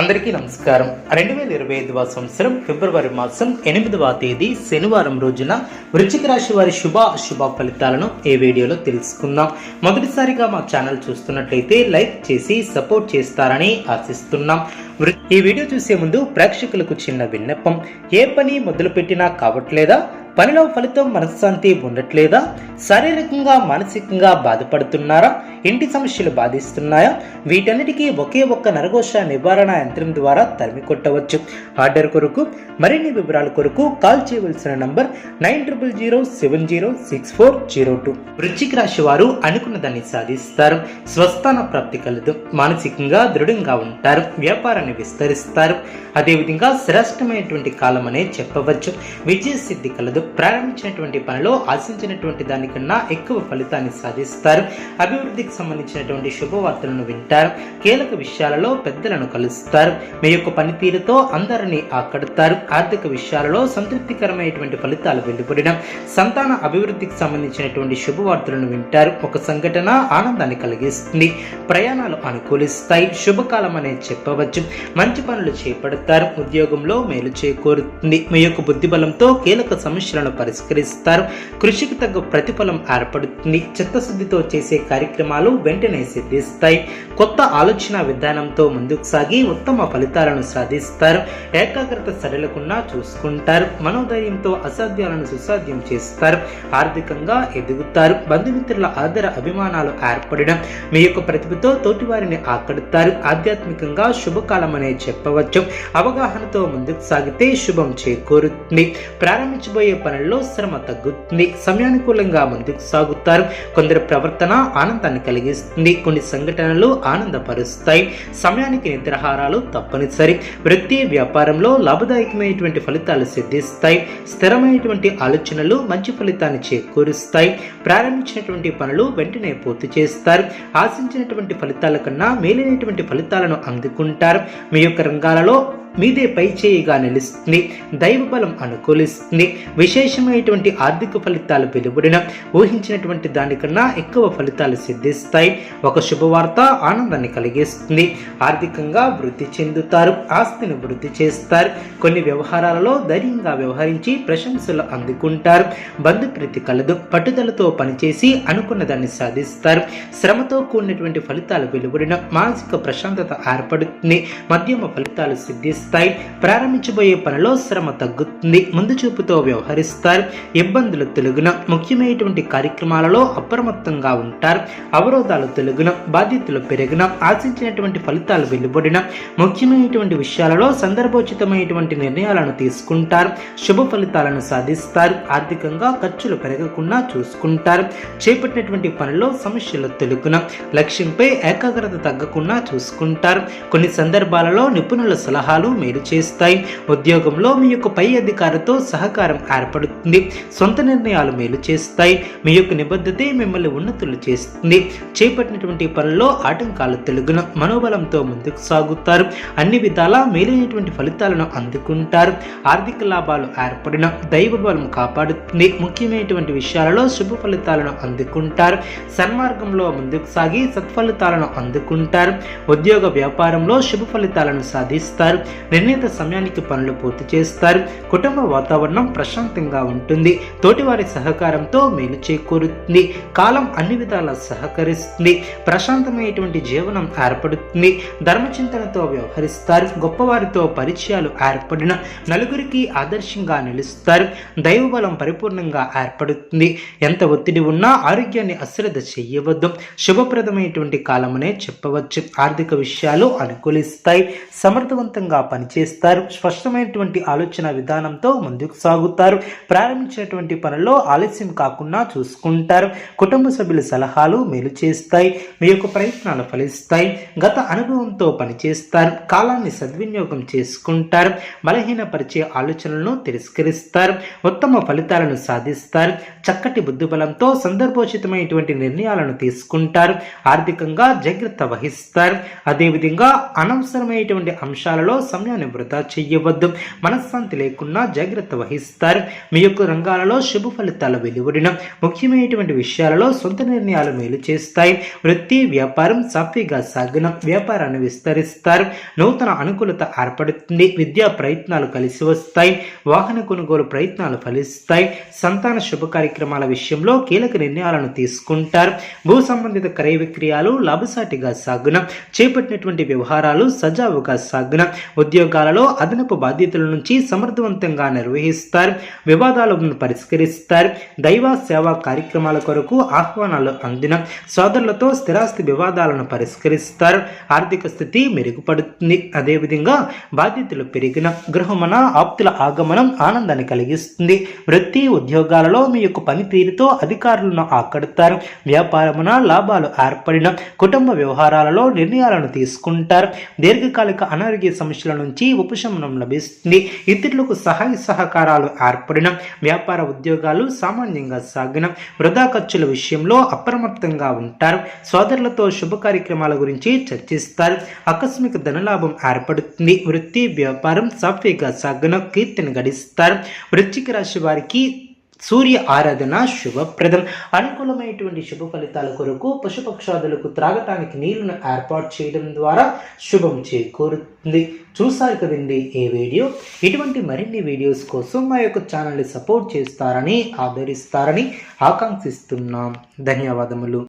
అందరికీ నమస్కారం. 2025వ సంవత్సరం ఫిబ్రవరి మాసం 8వ తేదీ శనివారం రోజున వృశ్చిక రాశి వారి శుభ అశుభ ఫలితాలను ఈ వీడియోలో తెలుసుకుందాం. మొదటిసారిగా మా ఛానల్ చూస్తున్నట్లయితే లైక్ చేసి సపోర్ట్ చేస్తారని ఆశిస్తున్నాం. ఈ వీడియో చూసే ముందు ప్రేక్షకులకు చిన్న విన్నపం. ఏ పని మొదలు పెట్టినా కావట్లేదా? పనిలో ఫలితం మనశ్శాంతి ఉండట్లేదా? శారీరకంగా మానసికంగా బాధపడుతున్నారా? ఇంటి సమస్యలు బాధిస్తున్నాయా? వీటన్నిటికీ ఒకే ఒక్క నరఘోష నివారణ యంత్రం ద్వారా తరిమి కొట్టవచ్చు. ఆర్డర్ కొరకు మరిన్ని వివరాల కొరకు కాల్ చేయవలసిన నంబర్ 9000706402. వృశ్చిక రాశి వారు అనుకున్న దాన్ని సాధిస్తారు. స్వస్థాన ప్రాప్తి కలదు. మానసికంగా దృఢంగా ఉంటారు. వ్యాపారాన్ని విస్తరిస్తారు. అదేవిధంగా శ్రేష్టమైనటువంటి కాలం అనే చెప్పవచ్చు. విజయ సిద్ధి కలదు. ప్రారంభించినటువంటి పనిలో ఆశించినటువంటి దానికన్నా ఎక్కువ ఫలితాన్ని సాధిస్తారు. అభివృద్ధికి సంబంధించినటువంటి శుభవార్తలను వింటారు. కీలక విషయాలలో పెద్దలను కలుస్తారు. మీ యొక్క పనితీరుతో అందరినీ ఆకడతారు. ఆర్థిక విషయాలలో సంతృప్తికరమైనటువంటి ఫలితాలు వెలువడడం, సంతాన అభివృద్ధికి సంబంధించినటువంటి శుభవార్తలను వింటారు. ఒక సంఘటన ఆనందాన్ని కలిగిస్తుంది. ప్రయాణాలు అనుకూలిస్తాయి. శుభకాలం అనే చెప్పవచ్చు. మంచి పనులు చేపడతారు. ఉద్యోగంలో మేలు చేకూరుతుంది. మీ యొక్క బుద్ధిబలంతో కీలక సమస్యలను పరిష్కరిస్తారు. కృషికి తగ్గ ప్రతిఫలం ఏర్పడుతుంది. చిత్తశుద్ధితో చేసే కార్యక్రమాలు వెంటనే సిద్ధిస్తాయి. కొత్త ఆలోచన విధానంతో ముందుకు సాగి ఉత్తమ ఫలితాలను సాధిస్తారు. ఏకాగ్రత సడలకుండా చూసుకుంటారు. మనోధైర్యంతో అసాధ్యాలను సుసాధ్యం చేస్తారు. ఆర్థికంగా ఎదుగుతారు. బంధుమిత్రుల ఆదర అభిమానాలు ఏర్పడడం, మీ యొక్క ప్రతిభతో తోటివారిని ఆకడతారు. ఆధ్యాత్మికంగా శుభకాలం అనే చెప్పవచ్చు. అవగాహనతో ముందుకు సాగితే శుభం చేకూరుతుంది. ప్రారంభించబోయే పనుల్లో శ్రమ తగ్గుతుంది. సమయానుకూలంగా ముందుకు సాగుతారు. కొందరి ప్రవర్తన ఆనందాన్ని కలిగిస్తుంది. కొన్ని సంఘటనలు ఆనందపరుస్తాయి. సమయానికి నిద్రాహారాలు తప్పనిసరి. వృత్తి వ్యాపారంలో లాభదాయకమైనటువంటి ఫలితాలు సిద్ధిస్తాయి. స్థిరమైనటువంటి ఆలోచనలు మంచి ఫలితాన్ని చేకూరుస్తాయి. ప్రారంభించినటువంటి పనులు వెంటనే పూర్తి చేస్తారు. ఆశించినటువంటి ఫలితాల కన్నా మేలైనటువంటి ఫలితాలను అందుకుంటారు. మీ యొక్క రంగాలలో మీదే పై చేయిగా నిలుస్తుంది. దైవ బలం అనుకూలిస్తుంది. విశేషమైనటువంటి ఆర్థిక ఫలితాలు వెలువడిన ఊహించినటువంటి దానికన్నా ఎక్కువ ఫలితాలు సిద్ధిస్తాయి. ఒక శుభవార్త ఆనందాన్ని కలిగిస్తుంది. ఆర్థికంగా వృద్ధి చెందుతారు. ఆస్తిని వృద్ధి చేస్తారు. కొన్ని వ్యవహారాలలో ధైర్యంగా వ్యవహరించి ప్రశంసలు అందుకుంటారు. బంధుప్రీతి కలదు. పట్టుదలతో పనిచేసి అనుకున్న దాన్ని సాధిస్తారు. శ్రమతో కూడినటువంటి ఫలితాలు వెలువడిన మానసిక ప్రశాంతత ఏర్పడుతుంది. మధ్యమ ఫలితాలు సిద్ధిస్తాయి. ప్రారంభించబోయే పనిలో శ్రమ తగ్గుతుంది. ముందు చూపుతో వ్యవహరిస్తారు. ఇబ్బందులు తొలగున ముఖ్యమైనటువంటి కార్యక్రమాలలో అప్రమత్తంగా ఉంటారు. అవరోధాలు తొలగున బాధ్యతలు పెరిగిన ఆశించినటువంటి ఫలితాలు వెలువడిన ముఖ్యమైనటువంటి విషయాలలో సందర్భోచితమైనటువంటి నిర్ణయాలను తీసుకుంటారు. శుభ ఫలితాలను సాధిస్తారు. ఆర్థికంగా ఖర్చులు పెరగకుండా చూసుకుంటారు. చేపట్టినటువంటి పనిలో సమస్యలు తొలగున లక్ష్యంపై ఏకాగ్రత తగ్గకుండా చూసుకుంటారు. కొన్ని సందర్భాలలో నిపుణుల సలహాలు మేలు చేస్తాయి. ఉద్యోగంలో మీ యొక్క పై అధికారితో సహకారం ఏర్పడుతుంది. సొంత నిర్ణయాలు మేలు చేస్తాయి. మీ యొక్క నిబద్ధతే మిమ్మల్ని ఉన్నతులు చేస్తుంది. చేపట్టినటువంటి పనుల్లో ఆటంకాలు తొలగున మనోబలంతో ముందుకు సాగుతారు. అన్ని విధాలా మేలైనటువంటి ఫలితాలను అందుకుంటారు. ఆర్థిక లాభాలు ఏర్పడిన దైవ బలం కాపాడుతుంది. ముఖ్యమైనటువంటి విషయాలలో శుభ ఫలితాలను అందుకుంటారు. సన్మార్గంలో ముందుకు సాగి సత్ఫలితాలను అందుకుంటారు. ఉద్యోగ వ్యాపారంలో శుభ ఫలితాలను సాధిస్తారు. నిర్ణీత సమయానికి పనులు పూర్తి చేస్తారు. కుటుంబ వాతావరణం ప్రశాంతంగా ఉంటుంది. తోటివారి సహకారంతో మేలు చేకూరుతుంది. కాలం అన్ని విధాలా సహకరిస్తుంది. ప్రశాంతమైనటువంటి జీవనం ఏర్పడుతుంది. ధర్మచింతనతో వ్యవహరిస్తారు. గొప్పవారితో పరిచయాలు ఏర్పడిన నలుగురికి ఆదర్శంగా నిలుస్తారు. దైవ బలం పరిపూర్ణంగా ఏర్పడుతుంది. ఎంత ఒత్తిడి ఉన్నా ఆరోగ్యాన్ని అశ్రద్ధ చేయవద్దు. శుభప్రదమైనటువంటి కాలమనే చెప్పవచ్చు. ఆర్థిక విషయాలు అనుకూలిస్తాయి. సమర్థవంతంగా పనిచేస్తారు. స్పష్టమైనటువంటి ఆలోచన విధానంతో ముందుకు సాగుతారు. ప్రారంభించినటువంటి పనుల్లో ఆలస్యం కాకుండా చూసుకుంటారు. కుటుంబ సభ్యుల సలహాలు మేలు చేస్తాయి. మీ యొక్క ప్రయత్నాలు ఫలిస్తాయి. గత అనుభవంతో పనిచేస్తారు. కాలాన్ని సద్వినియోగం చేసుకుంటారు. బలహీనపరిచే ఆలోచనలను తిరస్కరిస్తారు. ఉత్తమ ఫలితాలను సాధిస్తారు. చక్కటి బుద్ధిబలంతో సందర్భోచితమైనటువంటి నిర్ణయాలను తీసుకుంటారు. ఆర్థికంగా జాగ్రత్త వహిస్తారు. అదేవిధంగా అనవసరమైనటువంటి అంశాలలో సమయాన్ని వృధా చేయవద్దు. మనశ్శాంతి లేకుండా జాగ్రత్త వహిస్తారు. మీ యొక్క రంగాలలో శుభ ఫలితాలు వెలువడిన ముఖ్యమైనటువంటి విషయాలలో సొంత నిర్ణయాలు మేలు చేస్తాయి. వృత్తి వ్యాపారం సాఫీగా సాగిన వ్యాపారాన్ని విస్తరిస్తారు. నూతన అనుకూలత ఏర్పడుతుంది. విద్యా ప్రయత్నాలు కలిసి వస్తాయి. వాహన కొనుగోలు ప్రయత్నాలు ఫలిస్తాయి. సంతాన శుభ కార్యక్రమాల విషయంలో కీలక నిర్ణయాలను తీసుకుంటారు. భూ సంబంధిత క్రయ విక్రయాలు లాభసాటిగా సాగున చేపట్టినటువంటి వ్యవహారాలు సజావుగా సాగున ఉద్యోగాలలో అదనపు బాధ్యతల నుంచి సమర్థవంతంగా నిర్వహిస్తారు. వివాదాలను పరిష్కరిస్తారు. దైవ సేవా కార్యక్రమాల కొరకు ఆహ్వానాలు అందిన సోదరులతో స్థిరాస్తి వివాదాలను పరిష్కరిస్తారు. ఆర్థిక స్థితి మెరుగుపడుతుంది. అదేవిధంగా బాధ్యతలు పెరిగిన గృహమన ఆప్తుల ఆగమనం ఆనందాన్ని కలిగిస్తుంది. వృత్తి ఉద్యోగాలలో మీ యొక్క పనితీరుతో అధికారులను ఆకడతారు. వ్యాపారమున లాభాలు ఏర్పడిన కుటుంబ వ్యవహారాలలో నిర్ణయాలను తీసుకుంటారు. దీర్ఘకాలిక అనారోగ్య సమస్యల నుంచి ఉపశమనం లభిస్తుంది. ఇతరులకు సహాయ సహకారాలు ఏర్పడిన వ్యాపార ఉద్యోగాలు సామాన్యంగా సాగిన వృధా ఖర్చుల విషయంలో అప్రమత్తంగా ఉంటారు. సోదరులతో శుభ కార్యక్రమాల గురించి చర్చిస్తారు. ఆకస్మిక ధనలాభం ఏర్పడుతుంది. వృత్తి వ్యాపారం సాఫీగా సాగిన కీర్తిని గడిస్తారు. వృశ్చిక రాశి వారికి సూర్య ఆరాధన శుభప్రదం. అనుకూలమైనటువంటి శుభ ఫలితాల కొరకు పశుపక్షాదులకు త్రాగటానికి నీళ్లను ఏర్పాటు చేయడం ద్వారా శుభం చేకూరుతుంది. చూసారు కదండి ఈ వీడియో. ఇటువంటి మరిన్ని వీడియోస్ కోసం మా యొక్క ఛానల్ని సపోర్ట్ చేస్తారని ఆదరిస్తారని ఆకాంక్షిస్తున్నాం. ధన్యవాదములు.